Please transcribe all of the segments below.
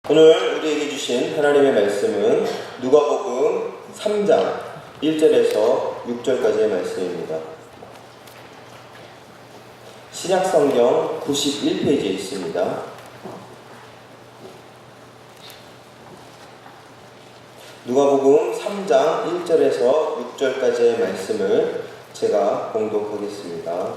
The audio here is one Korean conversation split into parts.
오늘 우리에게 주신 하나님의 말씀은 누가복음 3장 1절에서 6절까지의 말씀입니다. 신약성경 91페이지에 있습니다. 누가복음 3장 1절에서 6절까지의 말씀을 제가 봉독하겠습니다.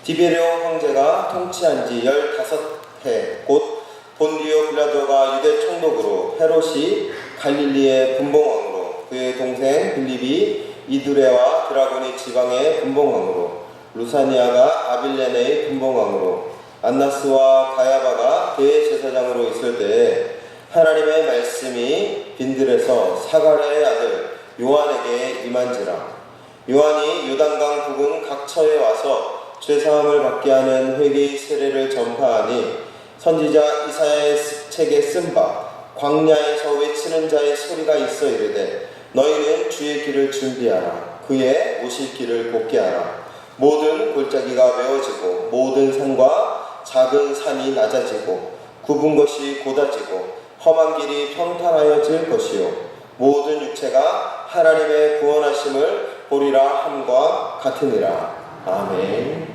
디베레오 황제가 통치한 지 15해 곧 본디오 빌라도가 유대 총독으로, 헤롯이 갈릴리의 분봉왕으로, 그의 동생 빌립이 이두레와 드라고니 지방의 분봉왕으로, 루사니아가 아빌레네의 분봉왕으로, 안나스와 가야바가 대제사장으로 있을 때에 하나님의 말씀이 빈들에서 사가랴의 아들 요한에게 임한지라. 요한이 요단강 부근 각 처에 와서 죄사함을 받게 하는 회개의 세례를 전파하니 선지자 이사야의 책에 쓴 바 광야에서 외치는 자의 소리가 있어 이르되 너희는 주의 길을 준비하라. 그의 오실 길을 곱게 하라. 모든 골짜기가 메워지고 모든 산과 작은 산이 낮아지고 굽은 것이 곧아지고 험한 길이 평탄하여질 것이요 모든 육체가 하나님의 구원하심을 보리라 함과 같으니라. 아멘.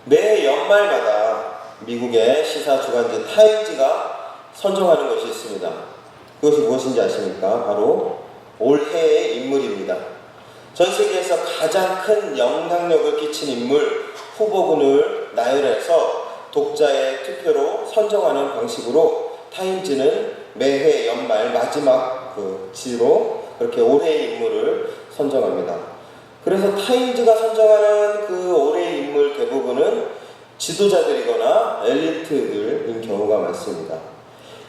매 연말마다 미국의 시사 주간지 타임지가 선정하는 것이 있습니다. 그것이 무엇인지 아십니까? 바로 올해의 인물입니다. 전 세계에서 가장 큰 영향력을 끼친 인물 후보군을 나열해서 독자의 투표로 선정하는 방식으로 타임지는 매해 연말 마지막 지로 그렇게 올해의 인물을 선정합니다. 그래서 타임지가 선정하는 그 올해의 인물 대부분은 지도자들이거나 엘리트들인 경우가 많습니다.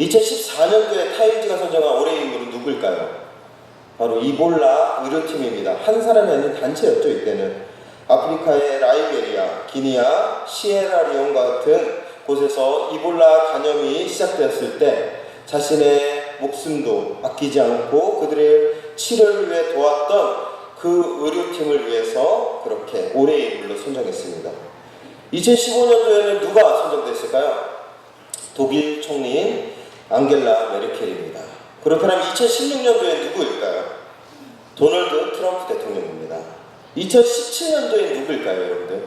2014년도에 타임지가 선정한 올해의 인물은 누구일까요? 바로 이볼라 의료팀입니다. 한 사람이 아닌 단체였죠. 이때는 아프리카의 라이베리아, 기니아, 시에라리온과 같은 곳에서 이볼라 감염이 시작되었을 때 자신의 목숨도 아끼지 않고 그들의 치료를 위해 도왔던 그 의료팀을 위해서 그렇게 올해의 인물로 선정했습니다. 2015년도에는 누가 선정됐을까요? 독일 총리인 앙겔라 메르켈입니다. 그렇다면 2016년도에 누구일까요? 도널드 트럼프 대통령입니다. 2017년도에 누구일까요, 여러분들?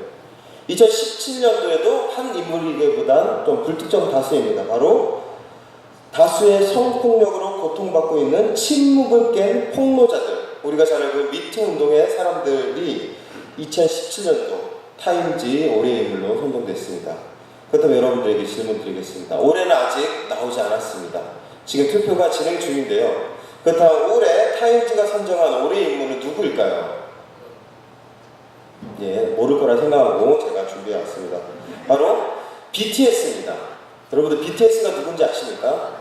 2017년도에도 한 인물이기보단 좀 불특정 다수입니다. 바로 다수의 성폭력으로 고통받고 있는 침묵을 깬 폭로자들, 우리가 잘 알고 있는 미투 운동의 사람들이 2017년도 타임지 올해의 인물로 선정됐습니다. 그렇다면 여러분들에게 질문 드리겠습니다. 올해는 아직 나오지 않았습니다. 지금 투표가 진행 중인데요. 그렇다면 올해 타임지가 선정한 올해의 인물은 누구일까요? 예, 모를 거라 생각하고 제가 준비해 왔습니다. 바로 BTS입니다. 여러분들 BTS가 누군지 아십니까?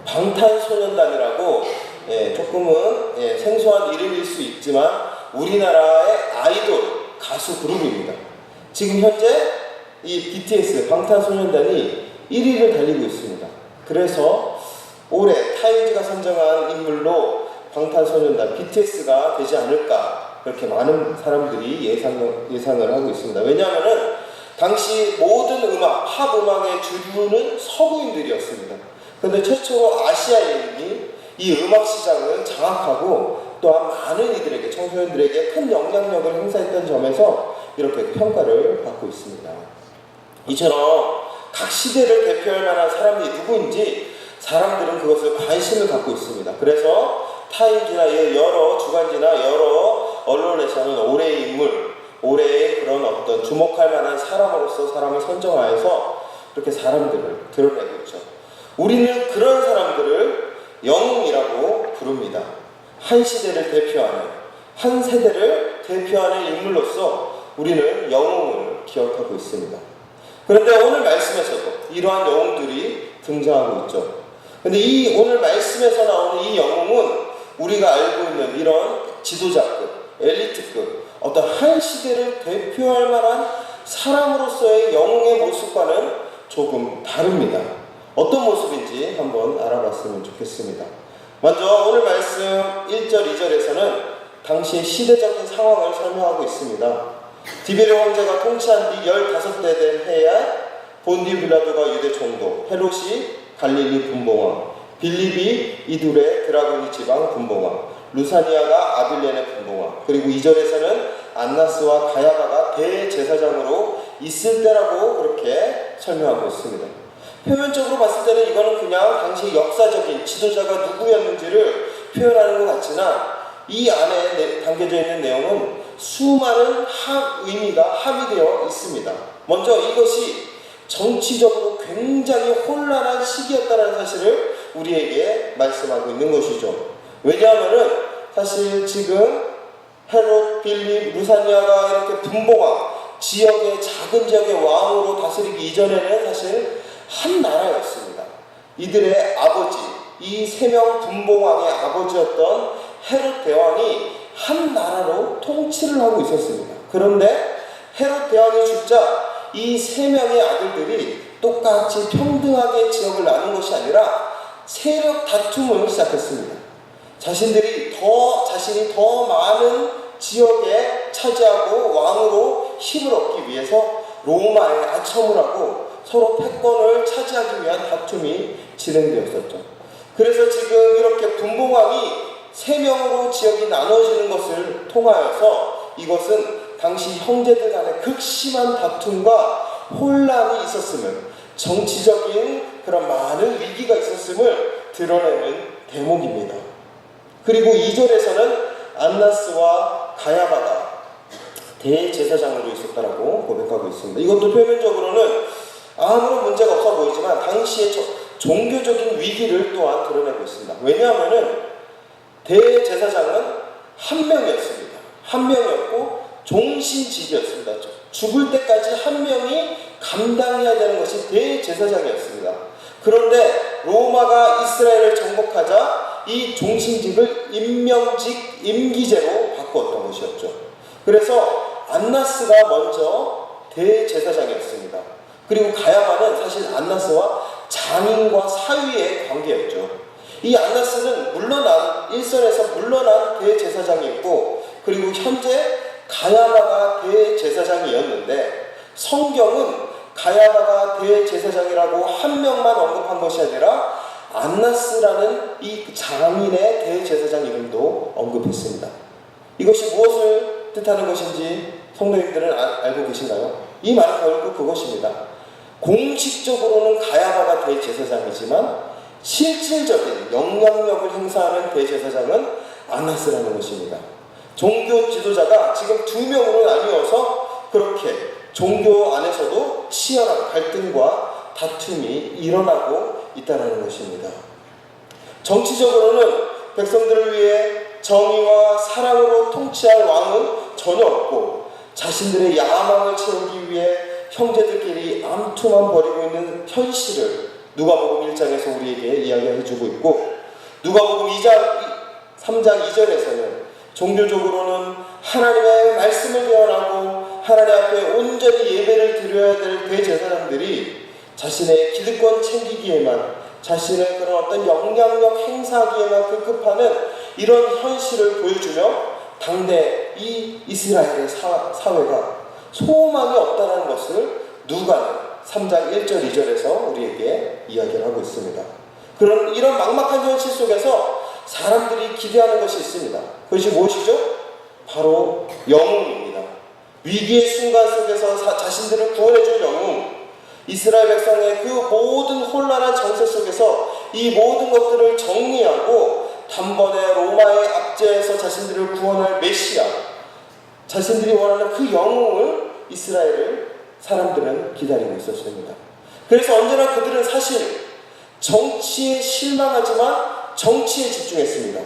방탄소년단이라고 조금은 생소한 이름일 수 있지만 우리나라의 아이돌 가수 그룹입니다. 지금 현재 이 BTS 방탄소년단이 1위를 달리고 있습니다. 그래서 올해 타임지가 선정한 인물로 방탄소년단 BTS가 되지 않을까 그렇게 많은 사람들이 예상을 하고 있습니다. 왜냐하면 당시 모든 음악, 팝 음악의 주류는 서구인들이었습니다. 그런데 최초로 아시아인이 이 음악 시장을 장악하고 또한 많은 이들에게, 청소년들에게 큰 영향력을 행사했던 점에서 이렇게 평가를 받고 있습니다. 이처럼 각 시대를 대표할 만한 사람이 누구인지 사람들은 그것을 관심을 갖고 있습니다. 그래서 타임지나 여러 주간지나 여러 언론에서는 올해의 인물, 올해의 그런 어떤 주목할 만한 사람으로서 사람을 선정하여서 이렇게 사람들을 드러내고 있죠. 우리는 그런 사람들을 영웅이라고 부릅니다. 한 시대를 대표하는, 한 세대를 대표하는 인물로서 우리는 영웅을 기억하고 있습니다. 그런데 오늘 말씀에서도 이러한 영웅들이 등장하고 있죠. 그런데 이 오늘 말씀에서 나오는 이 영웅은 우리가 알고 있는 이런 지도자급, 엘리트급, 어떤 한 시대를 대표할 만한 사람으로서의 영웅의 모습과는 조금 다릅니다. 어떤 모습인지 한번 알아봤으면 좋겠습니다. 먼저 오늘 말씀 1절, 2절에서는 당시의 시대적인 상황을 설명하고 있습니다. 디베레오 황제가 통치한 뒤 15대 된 해에 본디오 빌라도가 유대 총독, 헤롯이 갈릴리 분봉왕, 빌립이 이두레 드라고니 지방 분봉왕, 루사니아가 아빌렌의 분봉왕, 그리고 2절에서는 안나스와 가야바가 대제사장으로 있을 때라고 그렇게 설명하고 있습니다. 표면적으로 봤을 때는 이거는 그냥 당시 역사적인 지도자가 누구였는지를 표현하는 것 같지만 이 안에 담겨져 있는 내용은 수많은 의미가 함유되어 있습니다. 먼저 이것이 정치적으로 굉장히 혼란한 시기였다는 사실을 우리에게 말씀하고 있는 것이죠. 왜냐하면은 사실 지금 헤롯, 빌립, 루사니아가 이렇게 분봉왕, 작은 지역의 왕으로 다스리기 이전에는 사실 한 나라였습니다. 이들의 아버지, 이 3명 분봉왕의 아버지였던 헤롯 대왕이 한 나라로 통치를 하고 있었습니다. 그런데 헤롯 대왕이 죽자 이 3명의 아들들이 똑같이 평등하게 지역을 나눈 것이 아니라 세력 다툼을 시작했습니다. 자신이 더 많은 지역에 차지하고 왕으로 힘을 얻기 위해서 로마에 아첨을 하고 서로 패권을 차지하기 위한 다툼이 진행되었었죠. 그래서 지금 이렇게 분봉왕이 3명으로 지역이 나눠지는 것을 통하여서 이것은 당시 형제들 간의 극심한 다툼과 혼란이 있었음을, 정치적인 그런 많은 위기가 있었음을 드러내는 대목입니다. 그리고 2절에서는 안나스와 가야바가 대제사장으로 있었다라고 고백하고 있습니다. 이것도 표면적으로는 아무런 문제가 없어 보이지만 당시의 종교적인 위기를 또한 드러내고 있습니다. 왜냐하면은 대제사장은 한 명이었습니다. 한 명이었고 종신직이었습니다. 죽을 때까지 한 명이 감당해야 되는 것이 대제사장이었습니다. 그런데 로마가 이스라엘을 정복하자 이 종신직을 임기제로 바꾸었던 것이었죠. 그래서 안나스가 먼저 대제사장이었습니다. 그리고 가야바는 사실 안나스와 장인과 사위의 관계였죠. 이 안나스는 일선에서 물러난 대제사장이 있고, 그리고 현재 가야바가 대제사장이었는데 성경은 가야바가 대제사장이라고 한 명만 언급한 것이 아니라 안나스라는 이 장인의 대제사장 이름도 언급했습니다. 이것이 무엇을 뜻하는 것인지 성도님들은 알고 계신가요? 이 말은 결국 그것입니다. 공식적으로는 가야바가 대제사장이지만 실질적인 영향력을 행사하는 대제사장은 안나스라는 것입니다. 종교 지도자가 지금 2명으로 나뉘어서 그렇게 종교 안에서도 치열한 갈등과 다툼이 일어나고 있다는 것입니다. 정치적으로는 백성들을 위해 정의와 사랑으로 통치할 왕은 전혀 없고, 자신들의 야망을 채우기 위해 형제들끼리 암투만 벌이고 있는 현실을 누가복음 1장에서 우리에게 이야기해주고 있고, 누가복음 3장 2절에서는 종교적으로는 하나님의 말씀을 대언하고 하나님 앞에 온전히 예배를 드려야 될 대제사장들이 자신의 기득권 챙기기에만, 자신의 그런 어떤 영향력 행사하기에만 급급하는 이런 현실을 보여주며 당대 이 이스라엘의 사회가 소망이 없다는 것을 누가는 3장 1절 2절에서 우리에게 이야기를 하고 있습니다. 이런 막막한 현실 속에서 사람들이 기대하는 것이 있습니다. 그것이 무엇이죠? 바로 영웅입니다. 위기의 순간 속에서 자신들을 구원해줄 영웅, 이스라엘 백성의 그 모든 혼란한 정세 속에서 이 모든 것들을 정리하고 단번에 로마의 압제에서 자신들을 구원할 메시아, 자신들이 원하는 그 영웅을 이스라엘 사람들은 기다리고 있었습니다. 그래서 언제나 그들은 사실 정치에 실망하지만 정치에 집중했습니다.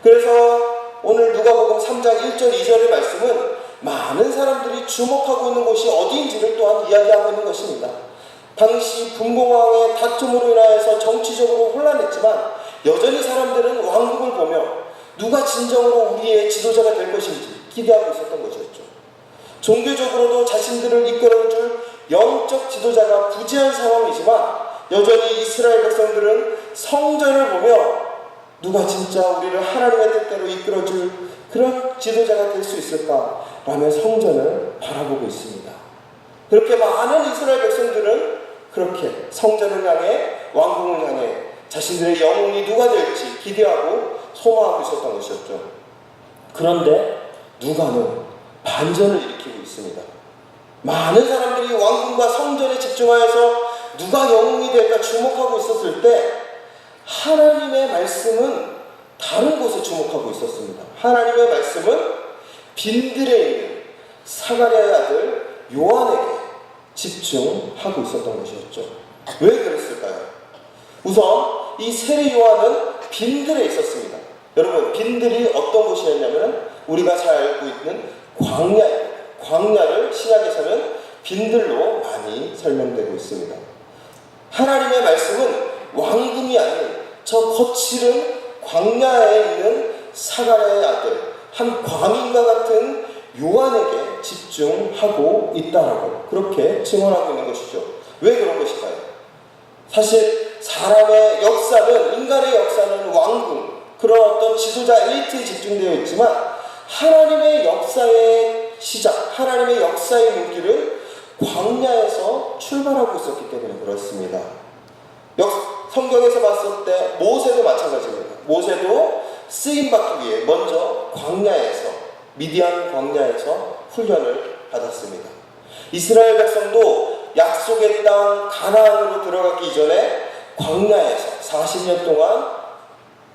그래서 오늘 누가복음 3장 1절 2절의 말씀은 많은 사람들이 주목하고 있는 곳이 어디인지를 또한 이야기하고 있는 것입니다. 당시 분봉왕의 다툼으로 인하여서 정치적으로 혼란했지만 여전히 사람들은 왕국을 보며 누가 진정으로 우리의 지도자가 될 것인지 기대하고 있었던 것이었죠. 종교적으로도 자신들을 이끌어줄 영적 지도자가 부재한 상황이지만 여전히 이스라엘 백성들은 성전을 보며 누가 진짜 우리를 하나님의 뜻대로 이끌어줄 그런 지도자가 될 수 있을까 라며 성전을 바라보고 있습니다. 그렇게 많은 이스라엘 백성들은 그렇게 성전을 향해 왕궁을 향해 자신들의 영웅이 누가 될지 기대하고 소망하고 있었던 것이었죠. 그런데 누가는 반전을 일으키고 있습니다. 많은 사람들이 왕궁과 성전에 집중하여서 누가 영웅이 될까 주목하고 있었을 때 하나님의 말씀은 다른 곳에 주목하고 있었습니다. 하나님의 말씀은 빈들에 있는 사가랴의 아들 요한에게 집중하고 있었던 것이었죠. 왜 그랬을까요? 우선 이 세례 요한은 빈들에 있었습니다. 여러분, 빈들이 어떤 곳이었냐면 우리가 잘 알고 있는 광야를 신약에서는 빈들로 많이 설명되고 있습니다. 하나님의 말씀은 왕궁이 아닌 저 거칠은 광야에 있는 사가랴의 아들 한 광인과 같은 요한에게 집중하고 있다라고 그렇게 증언하고 있는 것이죠. 왜 그런 것일까요? 사실 사람의 역사는, 인간의 역사는 왕궁, 그런 어떤 지도자 엘리트에 집중되어 있지만 하나님의 역사의 시작, 하나님의 역사의 눈길은 광야에서 출발하고 있었기 때문에 그렇습니다. 성경에서 봤을 때 모세도 마찬가지입니다. 모세도 쓰임받기 위해 먼저 미디안 광야에서 훈련을 받았습니다. 이스라엘 백성도 약속의 땅 가나안으로 들어가기 이전에 광야에서 40년 동안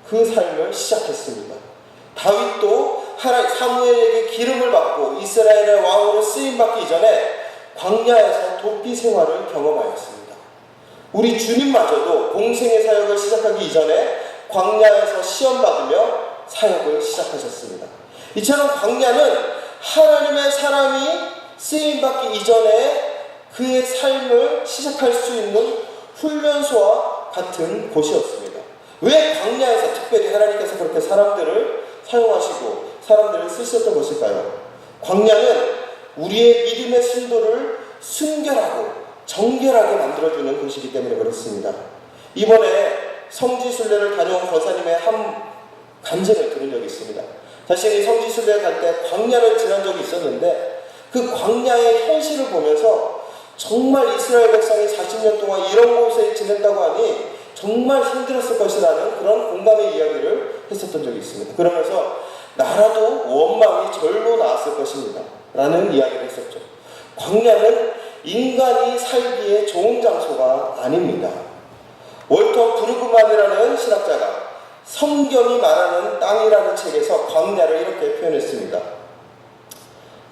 그 삶을 시작했습니다. 다윗도 사무엘에게 기름을 받고 이스라엘의 왕으로 쓰임받기 이전에 광야에서 도피 생활을 경험하였습니다. 우리 주님마저도 공생의 사역을 시작하기 이전에 광야에서 시험받으며 사역을 시작하셨습니다. 이처럼 광야는 하나님의 사람이 쓰임받기 이전에 그의 삶을 시작할 수 있는 훈련소와 같은 곳이었습니다. 왜 광야에서 특별히 하나님께서 그렇게 사람들을 사용하시고 사람들을 쓰셨던 것일까요? 광야는 우리의 믿음의 순도를 순결하고 정결하게 만들어주는 곳이기 때문에 그렇습니다. 이번에 성지순례를 다녀온 권사님의 한 간증을 들은 적이 있습니다. 자신이 성지순례 갈 때 광야를 지난 적이 있었는데 그 광야의 현실을 보면서 정말 이스라엘 백성이 40년 동안 이런 곳에 지냈다고 하니 정말 힘들었을 것이라는 그런 공감의 이야기를 했었던 적이 있습니다. 그러면서 나라도 원망이 절로 나왔을 것입니다 라는 이야기를 했었죠. 광야는 인간이 살기에 좋은 장소가 아닙니다. 월터 브루그만이라는 신학자가 성경이 말하는 땅이라는 책에서 광야를 이렇게 표현했습니다.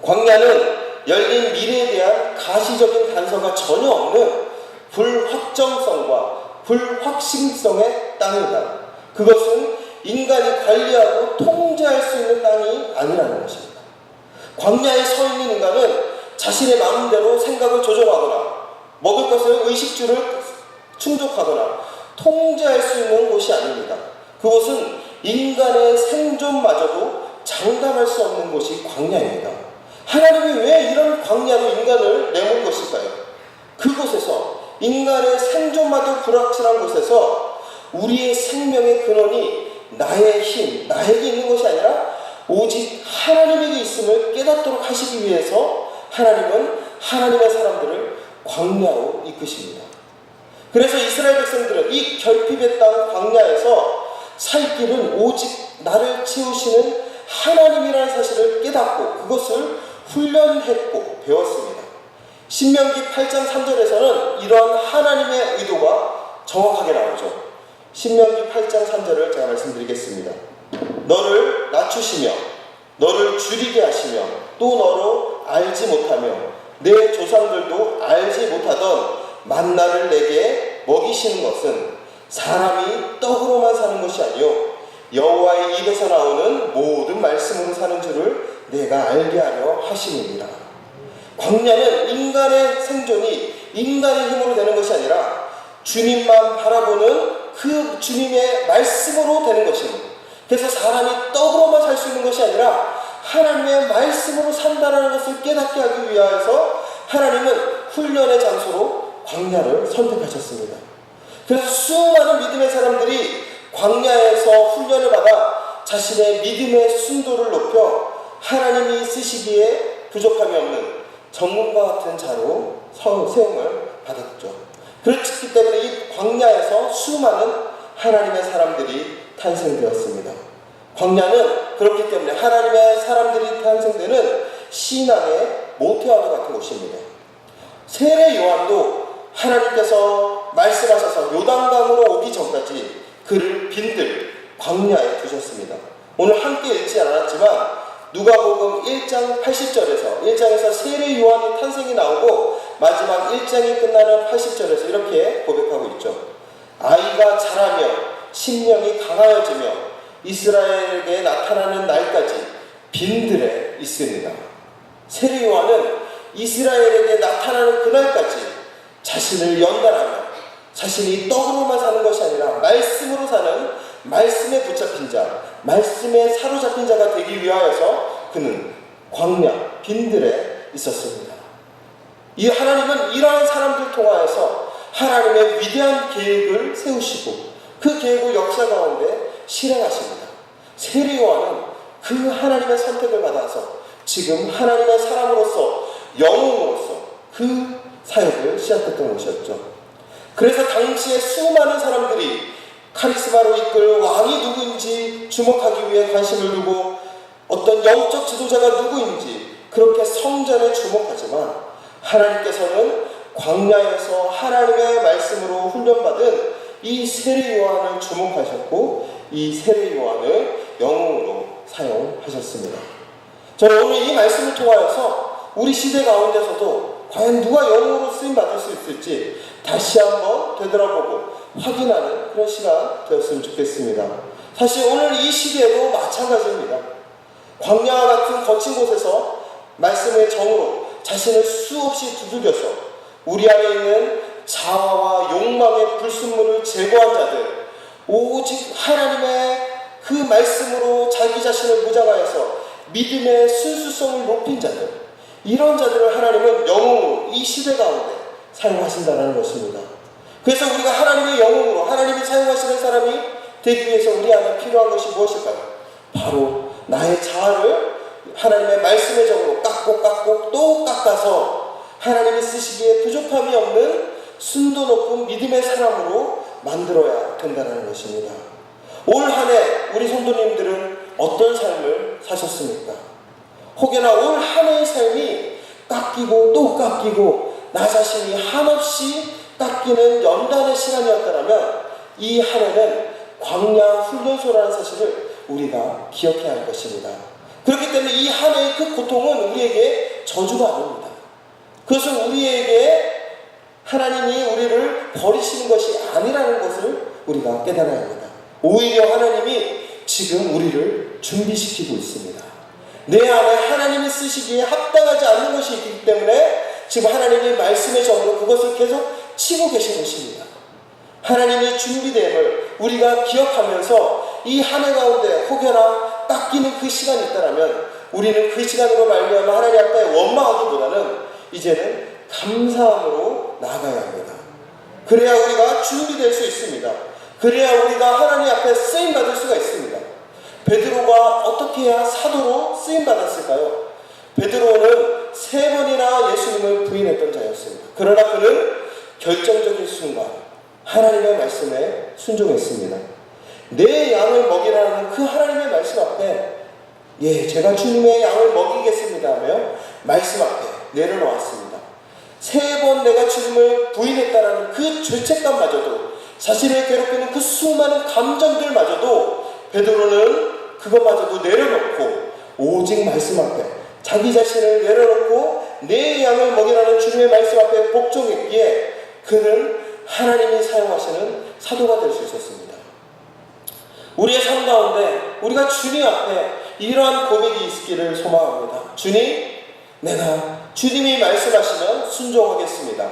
광야는 열린 미래에 대한 가시적인 단서가 전혀 없는 불확정성과 불확실성의 땅이다. 그것은 인간이 관리하고 통제할 수 있는 땅이 아니라는 것입니다. 광야에 서 있는 인간은 자신의 마음대로 생각을 조정하거나 먹을 것을 의식주를 충족하거나 통제할 수 있는 곳이 아닙니다. 그곳은 인간의 생존마저도 장담할 수 없는 곳이 광야입니다. 하나님이 왜 이런 광야로 인간을 내몬 것일까요? 그곳에서 인간의 생존마저 불확실한 곳에서 우리의 생명의 근원이 나의 힘, 나에게 있는 것이 아니라 오직 하나님에게 있음을 깨닫도록 하시기 위해서 하나님은 하나님의 사람들을 광야로 이끄십니다. 그래서 이스라엘 백성들은 이 결핍의 땅 광야에서 살 길은 오직 나를 채우시는 하나님이라는 사실을 깨닫고 그것을 훈련했고 배웠습니다. 신명기 8장 3절에서는 이런 하나님의 의도가 정확하게 나오죠. 신명기 8장 3절을 제가 말씀드리겠습니다. 너를 낮추시며 너를 줄이게 하시며 또 너로 알지 못하며 내 조상들도 알지 못하던 만나를 내게 먹이시는 것은 사람이 떡으로만 사는 것이 아니요 여호와의 입에서 나오는 모든 말씀으로 사는 줄을 내가 알게 하려 하심이니라. 광야는 인간의 생존이 인간의 힘으로 되는 것이 아니라 주님만 바라보는 그 주님의 말씀으로 되는 것입니다. 그래서 사람이 떡으로만 살 수 있는 것이 아니라 하나님의 말씀으로 산다는 것을 깨닫게 하기 위하여서 하나님은 훈련의 장소로 광야를 선택하셨습니다. 그래서 수많은 믿음의 사람들이 광야에서 훈련을 받아 자신의 믿음의 순도를 높여 하나님이 쓰시기에 부족함이 없는 전문가 같은 자로 세움을 받았죠. 그렇기 때문에 이 광야에서 수많은 하나님의 사람들이 탄생되었습니다. 광야는 그렇기 때문에 하나님의 사람들이 탄생되는 신앙의 모태와도 같은 곳입니다. 세례 요한도 하나님께서 말씀하셔서 요단강으로 오기 전까지 그를 빈들 광야에 두셨습니다. 오늘 함께 읽지 않았지만 누가복음 1장 80절에서 1장에서 세례 요한의 탄생이 나오고 마지막 1장이 끝나는 80절에서 이렇게 고백하고 있죠. 아이가 자라며 심령이 강하여지며 이스라엘에게 나타나는 날까지 빈들에 있습니다. 세례 요한은 이스라엘에게 나타나는 그날까지 자신을 연단하며 자신이 떡으로만 사는 것이 아니라 말씀으로 사는 말씀에 붙잡힌 자, 말씀에 사로잡힌 자가 되기 위하여서 그는 광야, 빈들에 있었습니다. 이 하나님은 이러한 사람들 통하여서 하나님의 위대한 계획을 세우시고 그 계획을 역사 가운데 실행하십니다. 세례 요한은 그 하나님의 선택을 받아서 지금 하나님의 사람으로서 영웅으로서 그 사역을 시작했던 것이었죠. 그래서 당시에 수많은 사람들이 카리스마로 이끌 왕이 누구인지 주목하기 위해 관심을 두고 어떤 영적 지도자가 누구인지 그렇게 성전에 주목하지만 하나님께서는 광야에서 하나님의 말씀으로 훈련받은 이 세례 요한을 주목하셨고 이 세례 요한을 영웅으로 사용하셨습니다. 저는 오늘 이 말씀을 통하여서 우리 시대 가운데서도 과연 누가 영웅으로 쓰임받을 수 있을지 다시 한번 되돌아보고 확인하는 그런 시간 되었으면 좋겠습니다. 사실 오늘 이 시대에도 마찬가지입니다. 광야와 같은 거친 곳에서 말씀의 정으로 자신을 수없이 두들겨서 우리 안에 있는 자아와 욕망의 불순물을 제거한 자들, 오직 하나님의 그 말씀으로 자기 자신을 무장하여서 믿음의 순수성을 높인 자들, 이런 자들을 하나님은 영웅으로 이 시대 가운데 사용하신다는 것입니다. 그래서 우리가 하나님의 영웅으로 하나님이 사용하시는 사람이 되기 위해서 우리 안에 필요한 것이 무엇일까요? 바로 나의 자아를 하나님의 말씀의 정으로 깎고 또 깎아서 하나님이 쓰시기에 부족함이 없는 순도 높은 믿음의 사람으로 만들어야 된다는 것입니다. 올 한 해 우리 성도님들은 어떤 삶을 사셨습니까? 혹여나 올 한 해의 삶이 깎이고 또 깎이고 나 자신이 한없이 깎이는 연단의 시간이었다면 이 한 해는 광야 훈련소라는 사실을 우리가 기억해야 할 것입니다. 그렇기 때문에 이 한 해의 그 고통은 우리에게 저주가 아닙니다. 그것은 우리에게 하나님이 우리를 버리시는 것이 아니라는 것을 우리가 깨달아야 합니다. 오히려 하나님이 지금 우리를 준비시키고 있습니다. 내 안에 하나님이 쓰시기에 합당하지 않는 것이 있기 때문에 지금 하나님이 말씀의 정으로 그것을 계속 치고 계신 것입니다. 하나님의 준비됨을 우리가 기억하면서 이 한 해 가운데 혹여나 깎이는 그 시간이 있다면 우리는 그 시간으로 말미암아 하나님 앞에 원망하기보다는 이제는 감사함으로 나아가야 합니다. 그래야 우리가 준비될 수 있습니다. 그래야 우리가 하나님 앞에 쓰임받을 수가 있습니다. 베드로가 어떻게 해야 사도로 쓰임받았을까요? 베드로는 3번이나 예수님을 부인했던 자였습니다. 그러나 그는 결정적인 순간 하나님의 말씀에 순종했습니다. 내 양을 먹이라는 그 하나님의 말씀 앞에 제가 주님의 양을 먹이겠습니다 하며 말씀 앞에 내려놓았습니다. 3번 내가 주님을 부인했다라는 그 죄책감마저도 자신을 괴롭히는 그 수많은 감정들마저도 베드로는 그것마저도 내려놓고 오직 말씀 앞에 자기 자신을 내려놓고 내 양을 먹이라는 주님의 말씀 앞에 복종했기에 그는 하나님이 사용하시는 사도가 될 수 있었습니다. 우리의 삶 가운데 우리가 주님 앞에 이러한 고백이 있기를 소망합니다. 주님, 내가 주님이 말씀하시면 순종하겠습니다.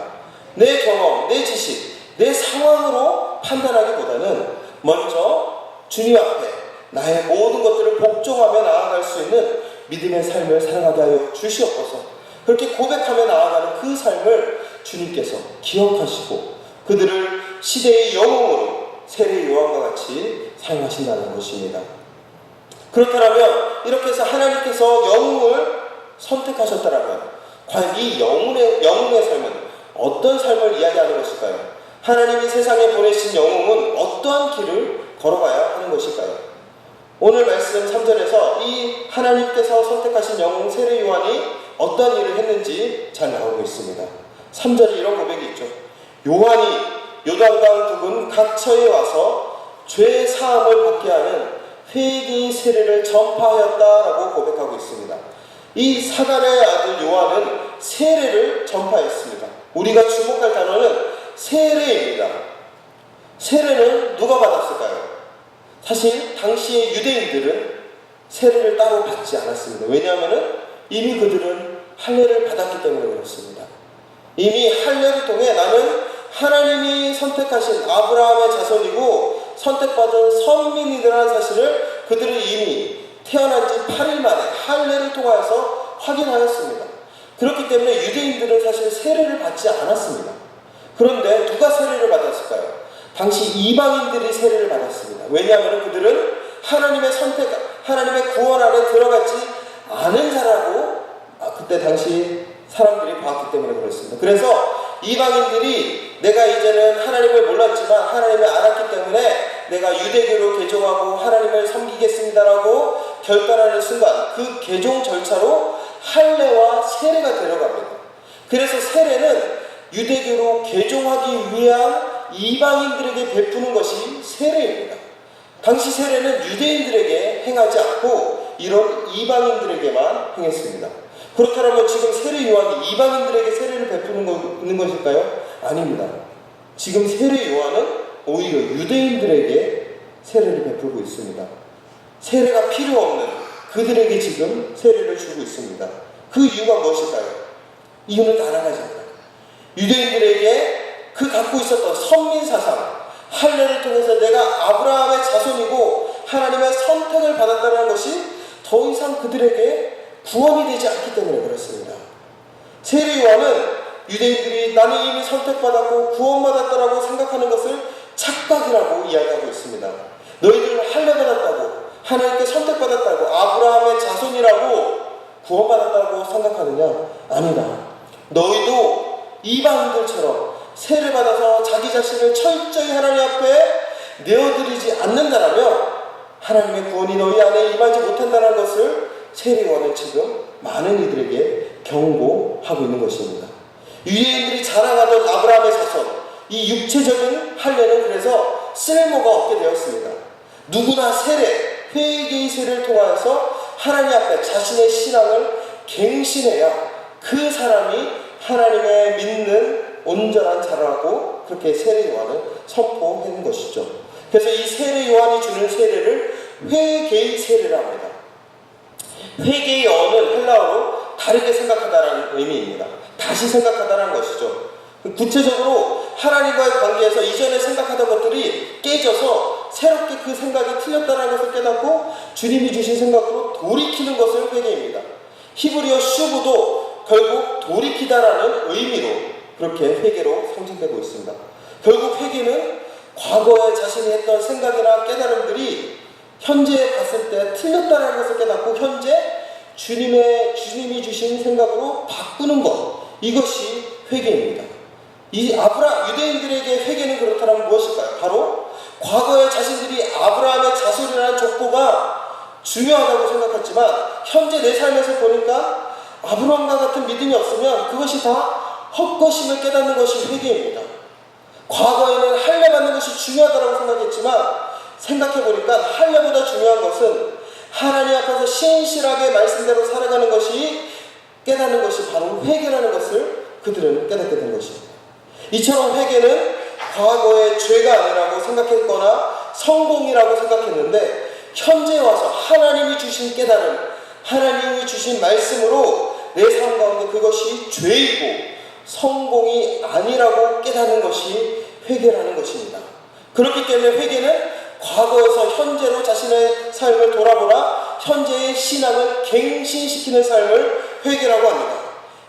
내 경험, 내 지식, 내 상황으로 판단하기보다는 먼저 주님 앞에 나의 모든 것들을 복종하며 나아갈 수 있는 믿음의 삶을 살아가게 하여 주시옵소서. 그렇게 고백하며 나아가는 그 삶을 주님께서 기억하시고 그들을 시대의 영웅으로 세례 요한과 같이 사용하신다는 것입니다. 그렇다면 이렇게 해서 하나님께서 영웅을 선택하셨다면 과연 이 영웅의 삶은 어떤 삶을 이야기하는 것일까요? 하나님이 세상에 보내신 영웅은 어떠한 길을 걸어가야 하는 것일까요? 오늘 말씀 3절에서 이 하나님께서 선택하신 영웅 세례 요한이 어떤 일을 했는지 잘 나오고 있습니다. 3절에 이런 고백이 있죠. 요한이 요단강 부근 각처에 와서 죄 사함을 받게 하는 회개의 세례를 전파하였다라고 고백하고 있습니다. 이 사단의 아들 요한은 세례를 전파했습니다. 우리가 주목할 단어는 세례입니다. 세례는 누가 받았을까요? 사실 당시의 유대인들은 세례를 따로 받지 않았습니다. 왜냐하면 이미 그들은 할례를 받았기 때문에 그렇습니다. 이미 할례를 통해 나는 하나님이 선택하신 아브라함의 자손이고 선택받은 선민이라는 사실을 그들은 이미 태어난 지 8일 만에 할례를 통하여서 확인하였습니다. 그렇기 때문에 유대인들은 사실 세례를 받지 않았습니다. 그런데 누가 세례를 받았을까요? 당시 이방인들이 세례를 받았습니다. 왜냐하면 그들은 하나님의 선택, 하나님의 구원 안에 들어가지 않은 자라고 그때 당시 사람들이 봤기 때문에 그렇습니다. 그래서 이방인들이 내가 이제는 하나님을 몰랐지만 하나님을 알았기 때문에 내가 유대교로 개종하고 하나님을 섬기겠습니다라고 결단하는 순간 그 개종 절차로 할례와 세례가 들어갑니다. 그래서 세례는 유대교로 개종하기 위한 이방인들에게 베푸는 것이 세례입니다. 당시 세례는 유대인들에게 행하지 않고 이런 이방인들에게만 행했습니다. 그렇다면 지금 세례 요한이 이방인들에게 세례를 베푸는 것일까요? 아닙니다. 지금 세례 요한은 오히려 유대인들에게 세례를 베풀고 있습니다. 세례가 필요 없는 그들에게 지금 세례를 주고 있습니다. 그 이유가 무엇일까요? 이유는 단 한 가지입니다. 유대인들에게 그 갖고 있었던 선민사상, 할례를 통해서 내가 아브라함의 자손이고 하나님의 선택을 받았다는 것이 더 이상 그들에게 구원이 되지 않기 때문에 그렇습니다. 세례 요한은 유대인들이 나는 이미 선택받았고 구원받았다라고 생각하는 것을 착각이라고 이야기하고 있습니다. 너희들은 할례 받았다고, 하나님께 선택받았다고, 아브라함의 자손이라고 구원받았다고 생각하느냐? 아니다. 너희도 이방인들처럼 세례 받아서 자기 자신을 철저히 하나님 앞에 내어드리지 않는다라면 하나님의 구원이 너희 안에 임하지 못한다는 것을 세례 요한은 지금 많은 이들에게 경고하고 있는 것입니다. 유대인들이 자랑하던 아브라함의 자손, 이 육체적인 할례는 그래서 쓸모가 없게 되었습니다. 누구나 세례, 회개의 세례를 통하여서 하나님 앞에 자신의 신앙을 갱신해야 그 사람이 하나님의 믿는 온전한 자라고 그렇게 세례 요한은 선포하는 것이죠. 그래서 이 세례 요한이 주는 세례를 회개의 세례라 합니다. 회개의 어는 헬라어로 다르게 생각하다라는 의미입니다. 다시 생각하다라는 것이죠. 구체적으로 하나님과의 관계에서 이전에 생각하던 것들이 깨져서 새롭게 그 생각이 틀렸다는 것을 깨닫고 주님이 주신 생각으로 돌이키는 것을 회개입니다. 히브리어 슈브도 결국 돌이키다라는 의미로 그렇게 회개로 상징되고 있습니다. 결국 회개는 과거에 자신이 했던 생각이나 깨달음들이 현재 봤을 때 틀렸다는 것을 깨닫고 현재 주님이 주신 생각으로 바꾸는 것, 이것이 회개입니다. 이 유대인들에게 회개는 그렇다면 무엇일까요? 바로 과거에 자신들이 아브라함의 자손이라는 족보가 중요하다고 생각했지만 현재 내 삶에서 보니까 아브라함과 같은 믿음이 없으면 그것이 다 헛것임을 깨닫는 것이 회개입니다. 과거에는 할례 받는 것이 중요하다고 생각했지만 생각해보니까 할례보다 중요한 것은 하나님 앞에서 신실하게 말씀대로 살아가는 것이 깨닫는 것이 바로 회개라는 것을 그들은 깨닫게 된 것입니다. 이처럼 회개는 과거의 죄가 아니라고 생각했거나 성공이라고 생각했는데 현재 와서 하나님이 주신 깨달음, 하나님이 주신 말씀으로 내 삶 가운데 그것이 죄이고 성공이 아니라고 깨닫는 것이 회개라는 것입니다. 그렇기 때문에 회개는 과거에서 현재로 자신의 삶을 돌아보라 현재의 신앙을 갱신시키는 삶을 회개라고 합니다.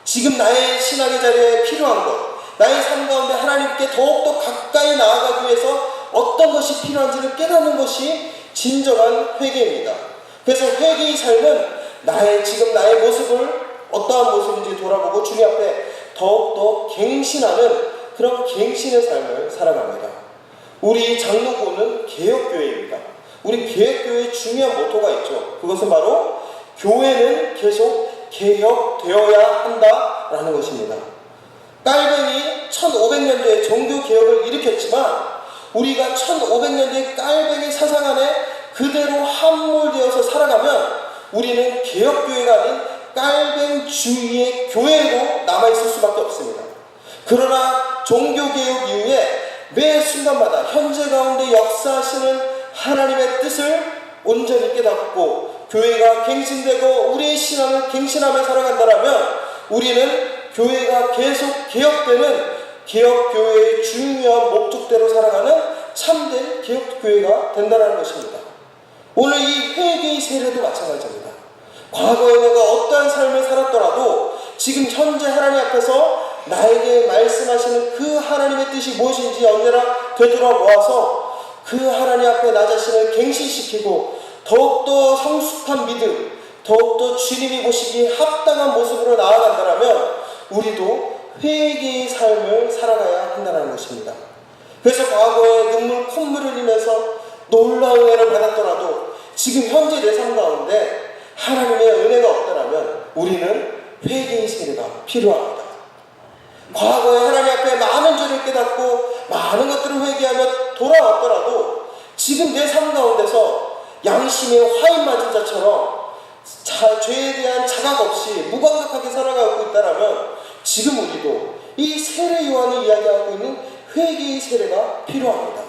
지금 나의 신앙의 자리에 필요한 것, 나의 삶 가운데 하나님께 더욱더 가까이 나아가기 위해서 어떤 것이 필요한지를 깨닫는 것이 진정한 회개입니다. 그래서 회개의 삶은 지금 나의 모습을 어떠한 모습인지 돌아보고 주님 앞에 더욱더 갱신하는 그런 갱신의 삶을 살아갑니다. 우리 장로교는 개혁교회입니다. 우리 개혁교회의 중요한 모토가 있죠. 그것은 바로 교회는 계속 개혁되어야 한다라는 것입니다. 깔뱅이 1500년도에 종교개혁을 일으켰지만 우리가 1500년도의 깔뱅이 사상 안에 그대로 함몰되어서 살아가면 우리는 개혁교회가 아닌 깔뱅주의의 교회로 남아있을 수밖에 없습니다. 그러나 종교개혁 이후에 매 순간마다 현재 가운데 역사하시는 하나님의 뜻을 온전히 깨닫고 교회가 갱신되고 우리의 신앙을 갱신하며 살아간다면 우리는 교회가 계속 개혁되는 개혁교회의 중요한 목적대로 살아가는 참된 개혁교회가 된다는 것입니다. 오늘 이 회개의 세례도 마찬가지입니다. 과거에 내가 어떠한 삶을 살았더라도 지금 현재 하나님 앞에서 나에게 말씀하시는 그 하나님의 뜻이 무엇인지 언제나 되돌아보아서 그 하나님 앞에 나 자신을 갱신시키고 더욱더 성숙한 믿음, 더욱더 주님이 보시기에 합당한 모습으로 나아간다면 우리도 회개의 삶을 살아가야 한다는 것입니다. 그래서 과거에 눈물 콧물을 흘리면서 놀라운 은혜를 받았더라도 지금 현재 내 삶 가운데 하나님의 은혜가 없다면 우리는 회개의 세례가 필요합니다. 과거에 하나님 앞에 많은 죄를 깨닫고 많은 것들을 회개하며 돌아왔더라도 지금 내 삶 가운데서 양심의 화인 맞은 자처럼 죄에 대한 자각 없이 무감각하게 살아가고 있다면 지금 우리도 이 세례 요한이 이야기하고 있는 회개의 세례가 필요합니다.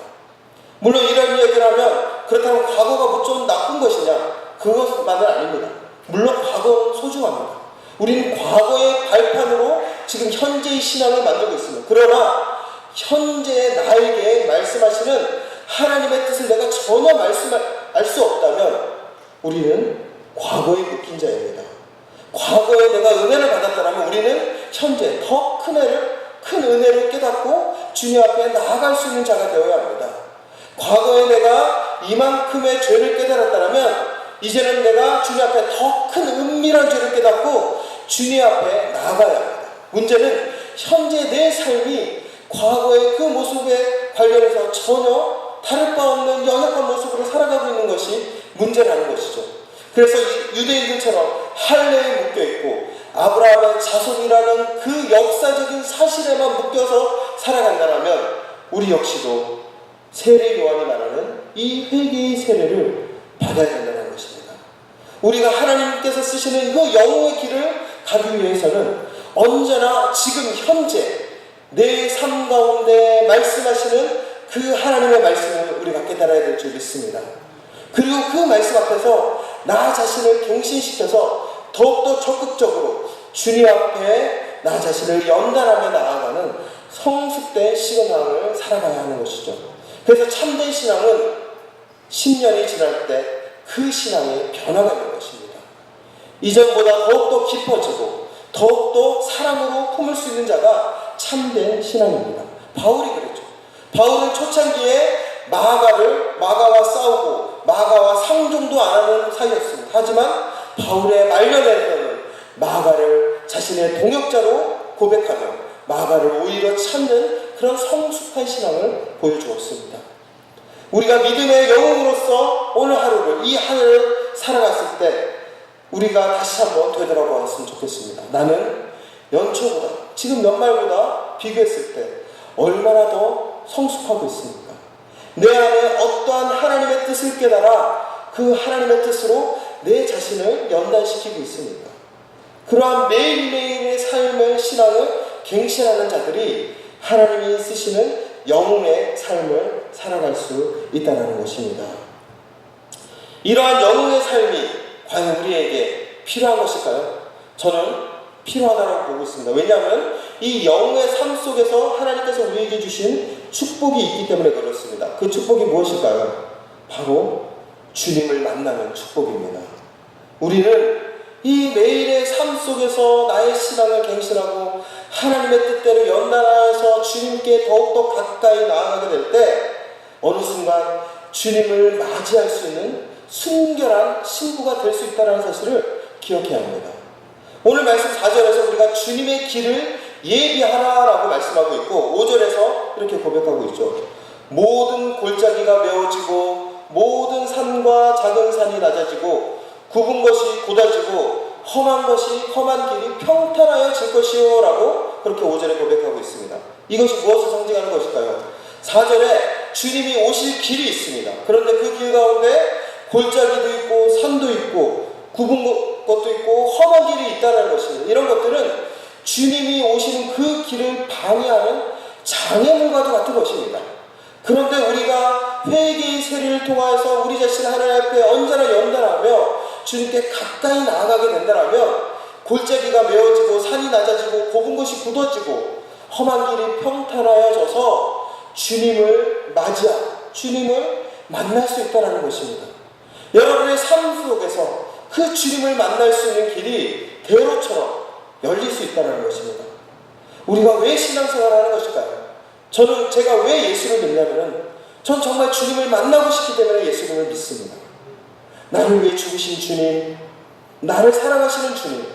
물론 이런 이야기를 하면 그렇다면 과거가 무조건 나쁜 것이냐? 그것만은 아닙니다. 물론 과거는 소중합니다. 우리는 과거의 발판으로 지금 현재의 신앙을 만들고 있습니다. 그러나 현재 나에게 말씀하시는 하나님의 뜻을 내가 전혀 알 수 없다면 우리는 과거에 묶인 자입니다. 과거에 내가 은혜를 받았다면 우리는 현재 더 큰 은혜를 깨닫고 주님 앞에 나아갈 수 있는 자가 되어야 합니다. 과거에 내가 이만큼의 죄를 깨달았다면 이제는 내가 주님 앞에 더 큰 은밀한 죄를 깨닫고 주님 앞에 나아가야 합니다. 문제는 현재 내 삶이 과거의 그 모습에 관련해서 전혀 다를 바 없는 연약한 모습으로 살아가고 있는 것이 문제라는 것이죠. 그래서 유대인들처럼 할례에 묶여있고 아브라함의 자손이라는 그 역사적인 사실에만 묶여서 살아간다면 우리 역시도 세례 요한이 말하는 이 회개의 세례를 받아야 된다는 것입니다. 우리가 하나님께서 쓰시는 그 영웅의 길을 가기 위해서는 언제나 지금 현재 내 삶 가운데 말씀하시는 그 하나님의 말씀을 우리가 깨달아야 될 줄 믿습니다. 그리고 그 말씀 앞에서 나 자신을 갱신시켜서 더욱더 적극적으로 주님 앞에 나 자신을 연단하며 나아가는 성숙된 신앙을 살아가야 하는 것이죠. 그래서 참된 신앙은 10년이 지날 때 그 신앙에 변화가 있는 것입니다. 이전보다 더욱더 깊어지고 더욱더 사랑으로 품을 수 있는 자가 참된 신앙입니다. 바울이 그랬죠. 바울은 초창기에 마가와 싸우고 마가와 상종도 안 하는 사이였습니다. 하지만 바울의 말년에는 마가를 자신의 동역자로 고백하며 마가를 오히려 찾는 그런 성숙한 신앙을 보여주었습니다. 우리가 믿음의 영웅으로서 오늘 하루를 이 하늘을 살아갔을 때 우리가 다시 한번 되돌아보았으면 좋겠습니다. 나는 연초보다 지금 연말보다 비교했을 때 얼마나 더 성숙하고 있습니까? 내 안에 어떠한 하나님의 뜻을 깨달아 그 하나님의 뜻으로 내 자신을 연단시키고 있습니까? 그러한 매일매일의 삶의 신앙을 갱신하는 자들이 하나님이 쓰시는 영웅의 삶을 살아갈 수 있다는 것입니다. 이러한 영웅의 삶이 과연 우리에게 필요한 것일까요? 저는 필요하다고 보고 있습니다. 왜냐하면 이 영웅의 삶 속에서 하나님께서 우리에게 주신 축복이 있기 때문에 그렇습니다. 그 축복이 무엇일까요? 바로 주님을 만나는 축복입니다. 우리는 이 매일의 삶 속에서 나의 신앙을 갱신하고 하나님의 뜻대로 연단하여서 주님께 더욱더 가까이 나아가게 될 때 어느 순간 주님을 맞이할 수 있는 순결한 신부가 될 수 있다는 사실을 기억해야 합니다. 오늘 말씀 4절에서 우리가 주님의 길을 예비하라라고 말씀하고 있고 5절에서 이렇게 고백하고 있죠. 모든 골짜기가 메워지고 모든 산과 작은 산이 낮아지고 굽은 것이 곧아지고 험한 것이 험한 길이 평탄하여질 것이요 라고 그렇게 5절에 고백하고 있습니다. 이것이 무엇을 상징하는 것일까요? 4절에 주님이 오실 길이 있습니다. 그런데 그 길 가운데 골짜기도 있고 산도 있고 굽은 것도 있고 험한 길이 있다는 것입니다. 이런 것들은 주님이 오시는 그 길을 방해하는 장애물과도 같은 것입니다. 그런데 우리가 회개의 세례를 통하여서 우리 자신을 하나님 앞에 언제나 연단하며 주님께 가까이 나아가게 된다면 골짜기가 메워지고 산이 낮아지고 굽은 것이 굳어지고 험한 길이 평탄하여져서 주님을 맞이하고 주님을 만날 수 있다는 것입니다. 여러분의 삶 속에서 그 주님을 만날 수 있는 길이 대로처럼 열릴 수 있다는 것입니다. 우리가 왜 신앙생활을 하는 것일까요? 제가 왜 예수를 믿냐면 전 정말 주님을 만나고 싶기 때문에 예수님을 믿습니다. 나를 위해 죽으신 주님, 나를 사랑하시는 주님,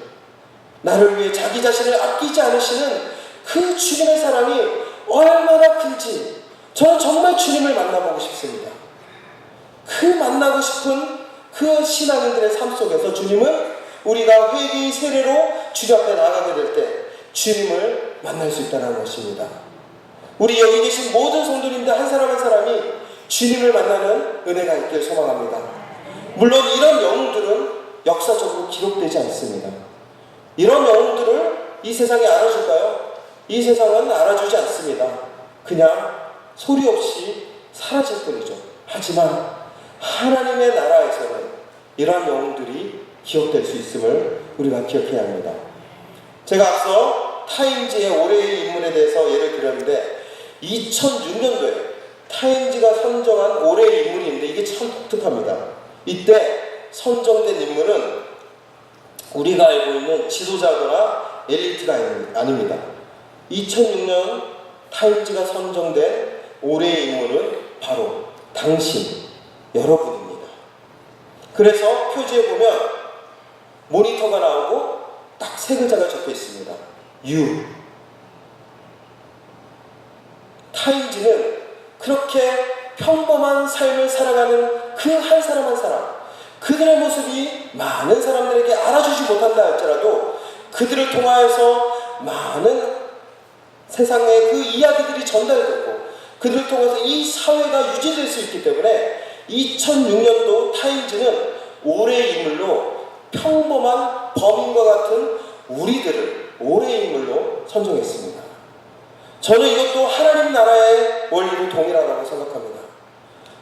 나를 위해 자기 자신을 아끼지 않으시는 그 주님의 사랑이 얼마나 큰지 저는 정말 주님을 만나보고 싶습니다. 그 만나고 싶은 그 신앙인들의 삶 속에서 주님은 우리가 회개의 세례로 주님 앞에 나아가게 될 때 주님을 만날 수 있다는 것입니다. 우리 여기 계신 모든 성도님들 한 사람 한 사람이 주님을 만나는 은혜가 있길 소망합니다. 물론 이런 영웅들은 역사적으로 기록되지 않습니다. 이런 영웅들을 이 세상이 알아줄까요? 이 세상은 알아주지 않습니다. 그냥 소리 없이 사라질 뿐이죠. 하지만 하나님의 나라에서는 이러한 영웅들이 기억될 수 있음을 우리가 기억해야 합니다. 제가 앞서 타임지의 올해의 인물에 대해서 예를 들었는데 2006년도에 타임지가 선정한 올해의 인물이 있는데 이게 참 독특합니다. 이때 선정된 인물은 우리가 알고 있는 지도자거나 엘리트가 아닙니다. 2006년 타임지가 선정된 올해의 인물은 바로 당신, 여러분입니다. 그래서 표지에 보면 모니터가 나오고 딱 세 글자가 적혀 있습니다. You. 타임지는 그렇게 평범한 삶을 살아가는 그 한 사람 한 사람, 그들의 모습이 많은 사람들에게 알아주지 못한다 할지라도 그들을 통하여서 많은 세상의 그 이야기들이 전달되고 그들을 통해서 이 사회가 유지될 수 있기 때문에 2006년도 타임즈는 올해의 인물로 평범한 범인과 같은 우리들을 올해의 인물로 선정했습니다. 저는 이것도 하나님 나라의 원리로 동일하다고 생각합니다.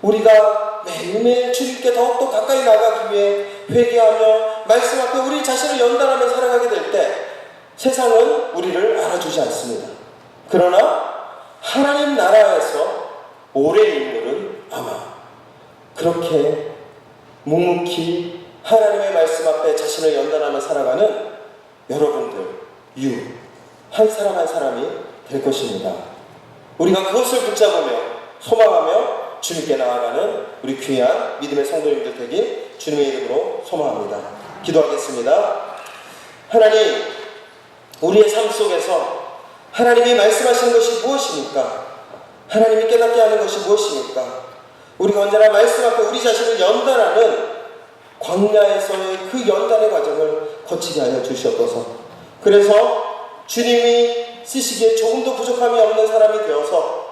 우리가 매일매일 주님께 더욱더 가까이 나가기 위해 회개하며 말씀 앞에 우리 자신을 연단하며 살아가게 될 때 세상은 우리를 알아주지 않습니다. 그러나 하나님 나라에서 올해의 인물은 아마 그렇게 묵묵히 하나님의 말씀 앞에 자신을 연단하며 살아가는 여러분들, 한 사람 한 사람이 될 것입니다. 우리가 그것을 붙잡으며 소망하며 주님께 나아가는 우리 귀한 믿음의 성도님들 되길 주님의 이름으로 소망합니다. 기도하겠습니다. 하나님, 우리의 삶 속에서 하나님이 말씀하시는 것이 무엇입니까? 하나님이 깨닫게 하는 것이 무엇입니까? 우리가 언제나 말씀 앞에 우리 자신을 연단하는 광야에서의 그 연단의 과정을 거치게 하여 주시옵소서. 그래서 주님이 쓰시기에 조금도 부족함이 없는 사람이 되어서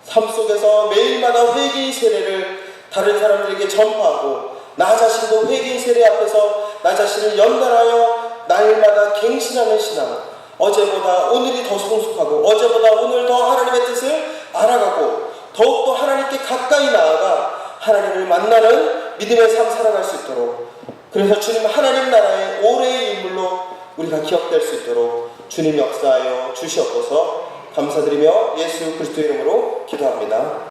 삶 속에서 매일마다 회개의 세례를 다른 사람들에게 전파하고 나 자신도 회개의 세례 앞에서 나 자신을 연단하여 날마다 갱신하는 신앙, 어제보다 오늘이 더 성숙하고 어제보다 오늘 더 하나님의 뜻을 알아가고 더욱더 하나님께 가까이 나아가 하나님을 만나는 믿음의 삶 살아갈 수 있도록, 그래서 주님 하나님 나라의 올해의 인물로 우리가 기억될 수 있도록 주님 역사하여 주시옵소서. 감사드리며 예수 그리스도 이름으로 기도합니다.